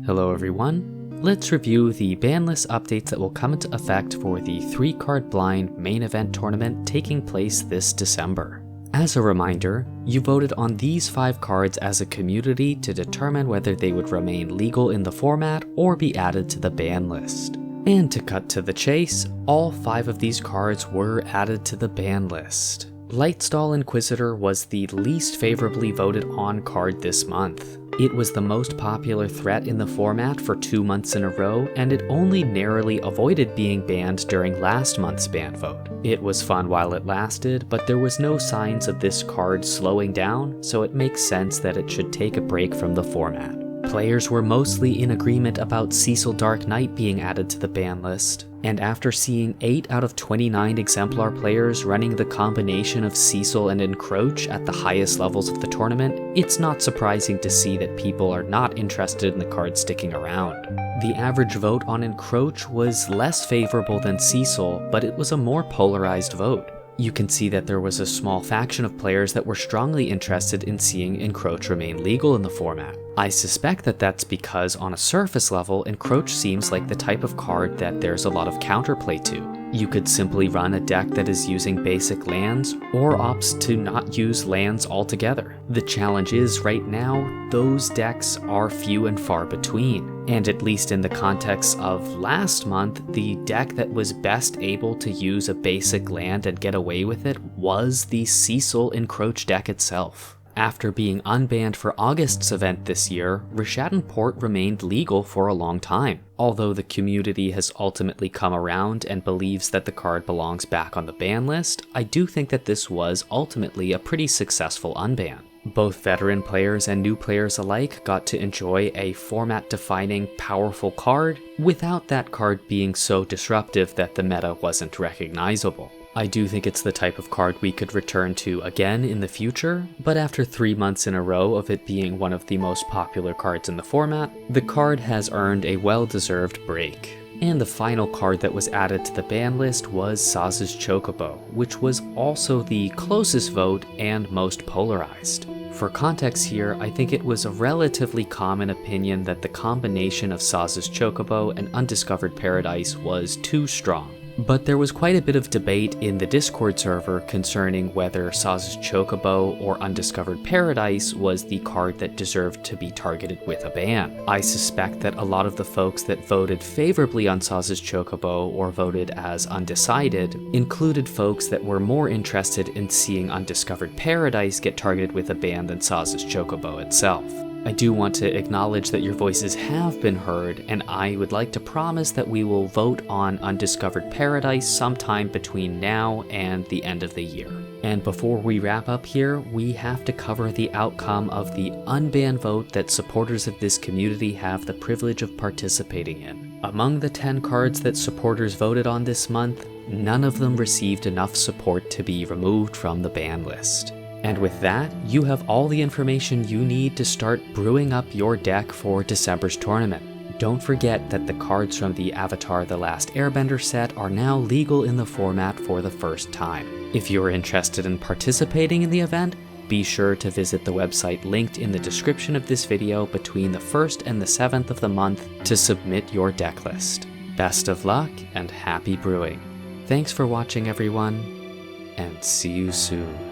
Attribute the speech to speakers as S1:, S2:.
S1: Hello everyone, let's review the ban list updates that will come into effect for the 3-card blind main event tournament taking place this December. As a reminder, you voted on these 5 cards as a community to determine whether they would remain legal in the format or be added to the ban list. And to cut to the chase, all 5 of these cards were added to the ban list. Lightstall Inquisitor was the least favorably voted on card this month. It was the most popular threat in the format for 2 months in a row, and it only narrowly avoided being banned during last month's ban vote. It was fun while it lasted, but there was no signs of this card slowing down, so it makes sense that it should take a break from the format. Players were mostly in agreement about Cecil Dark Knight being added to the ban list, and after seeing 8 out of 29 exemplar players running the combination of Cecil and Encroach at the highest levels of the tournament, it's not surprising to see that people are not interested in the card sticking around. The average vote on Encroach was less favorable than Cecil, but it was a more polarized vote. You can see that there was a small faction of players that were strongly interested in seeing Encroach remain legal in the format. I suspect that that's because on a surface level, Encroach seems like the type of card that there's a lot of counterplay to. You could simply run a deck that is using basic lands, or opts to not use lands altogether. The challenge is, right now, those decks are few and far between. And at least in the context of last month, the deck that was best able to use a basic land and get away with it was the Cecil Encroach deck itself. After being unbanned for August's event this year, Rishadan Port remained legal for a long time. Although the community has ultimately come around and believes that the card belongs back on the ban list, I do think that this was ultimately a pretty successful unban. Both veteran players and new players alike got to enjoy a format-defining, powerful card without that card being so disruptive that the meta wasn't recognizable. I do think it's the type of card we could return to again in the future, but after 3 months in a row of it being one of the most popular cards in the format, the card has earned a well-deserved break. And the final card that was added to the ban list was Saz's Chocobo, which was also the closest vote and most polarized. For context here, I think it was a relatively common opinion that the combination of Saz's Chocobo and Undiscovered Paradise was too strong. But there was quite a bit of debate in the Discord server concerning whether Saz's Chocobo or Undiscovered Paradise was the card that deserved to be targeted with a ban. I suspect that a lot of the folks that voted favorably on Saz's Chocobo or voted as undecided included folks that were more interested in seeing Undiscovered Paradise get targeted with a ban than Saz's Chocobo itself. I do want to acknowledge that your voices have been heard, and I would like to promise that we will vote on Undiscovered Paradise sometime between now and the end of the year. And before we wrap up here, we have to cover the outcome of the unban vote that supporters of this community have the privilege of participating in. Among the 10 cards that supporters voted on this month, none of them received enough support to be removed from the ban list. And with that, you have all the information you need to start brewing up your deck for December's tournament. Don't forget that the cards from the Avatar: The Last Airbender set are now legal in the format for the first time. If you're interested in participating in the event, be sure to visit the website linked in the description of this video between the 1st and the 7th of the month to submit your deck list. Best of luck and happy brewing. Thanks for watching everyone, and see you soon.